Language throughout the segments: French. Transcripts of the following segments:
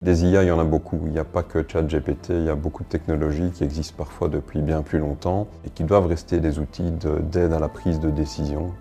Des IA, il y en a beaucoup. Il n'y a pas que ChatGPT, il y a beaucoup de technologies qui existent parfois depuis bien plus longtemps et qui doivent rester des outils d'aide à la prise de décision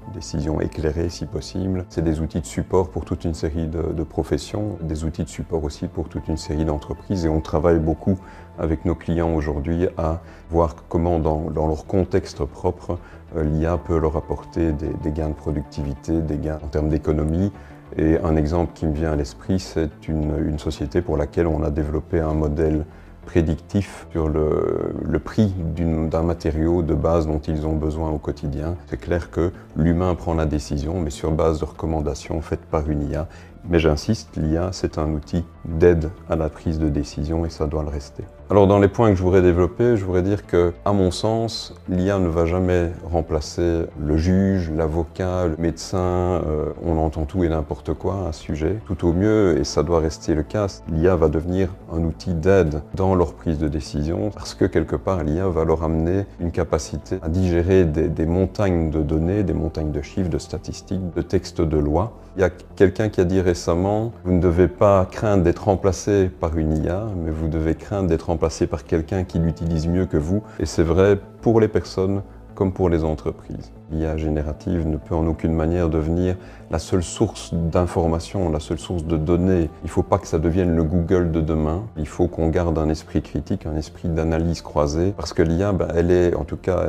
éclairée si possible. C'est des outils de support pour toute une série de professions, des outils de support aussi pour toute une série d'entreprises et on travaille beaucoup avec nos clients aujourd'hui à voir comment dans leur contexte propre, l'IA peut leur apporter des gains de productivité, des gains en termes d'économie. Et un exemple qui me vient à l'esprit, c'est une société pour laquelle on a développé un modèle prédictif sur le prix d'un matériau de base dont ils ont besoin au quotidien. C'est clair que l'humain prend la décision, mais sur base de recommandations faites par une IA. Mais j'insiste, l'IA, c'est un outil d'aide à la prise de décision et ça doit le rester. Alors dans les points que je voudrais développer, je voudrais dire que, à mon sens, l'IA ne va jamais remplacer le juge, l'avocat, le médecin. On entend tout et n'importe quoi à ce sujet. Tout au mieux, et ça doit rester le cas, l'IA va devenir un outil d'aide dans leur prise de décision parce que quelque part, l'IA va leur amener une capacité à digérer des montagnes de données, des montagnes de chiffres, de statistiques, de textes de loi. Il y a quelqu'un qui a dit récemment, vous ne devez pas craindre d'être remplacé par une IA, mais vous devez craindre d'être remplacé par quelqu'un qui l'utilise mieux que vous. Et c'est vrai pour les personnes comme pour les entreprises. L'IA générative ne peut en aucune manière devenir la seule source d'information, la seule source de données. Il ne faut pas que ça devienne le Google de demain. Il faut qu'on garde un esprit critique, un esprit d'analyse croisée. Parce que l'IA, elle est, en tout cas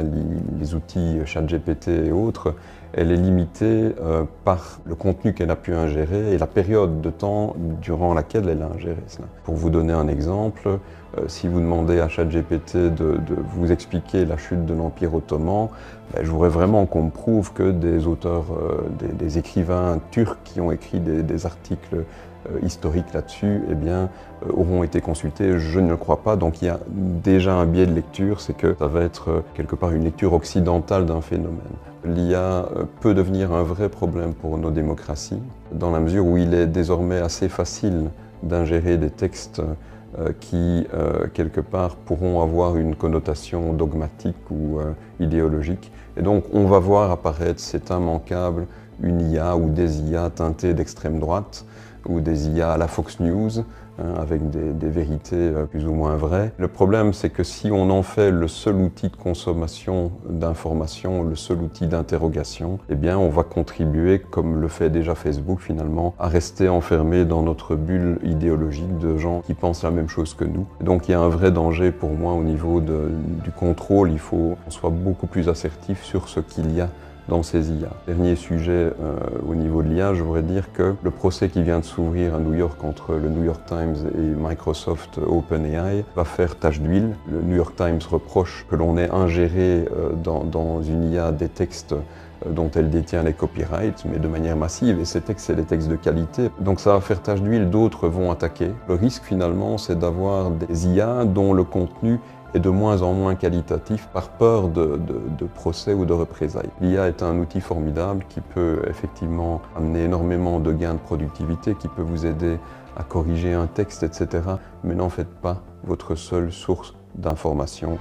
les outils ChatGPT et autres, elle est limitée par le contenu qu'elle a pu ingérer et la période de temps durant laquelle elle a ingéré cela. Pour vous donner un exemple, si vous demandez à ChatGPT de vous expliquer la chute de l'Empire ottoman, je voudrais vraiment qu'on me prouve que des auteurs, des écrivains turcs qui ont écrit des articles historiques là-dessus, auront été consultés. Je ne le crois pas. Donc il y a déjà un biais de lecture, c'est que ça va être quelque part une lecture occidentale d'un phénomène. L'IA peut devenir un vrai problème pour nos démocraties, dans la mesure où il est désormais assez facile d'ingérer des textes qui, quelque part, pourront avoir une connotation dogmatique ou idéologique. Et donc, on va voir apparaître, c'est immanquable, une IA ou des IA teintées d'extrême droite, ou des IA à la Fox News, avec des vérités plus ou moins vraies. Le problème, c'est que si on en fait le seul outil de consommation d'informations, le seul outil d'interrogation, on va contribuer, comme le fait déjà Facebook finalement, à rester enfermé dans notre bulle idéologique de gens qui pensent la même chose que nous. Et donc il y a un vrai danger pour moi au niveau du contrôle. Il faut qu'on soit beaucoup plus assertif sur ce qu'il y a dans ces IA. Dernier sujet au niveau de l'IA, je voudrais dire que le procès qui vient de s'ouvrir à New York entre le New York Times et Microsoft OpenAI va faire tache d'huile. Le New York Times reproche que l'on ait ingéré dans une IA des textes dont elle détient les copyrights, mais de manière massive, et ces textes, c'est des textes de qualité. Donc ça va faire tache d'huile, d'autres vont attaquer. Le risque finalement, c'est d'avoir des IA dont le contenu est de moins en moins qualitatif par peur de procès ou de représailles. L'IA est un outil formidable qui peut effectivement amener énormément de gains de productivité, qui peut vous aider à corriger un texte, etc. Mais n'en faites pas votre seule source d'information.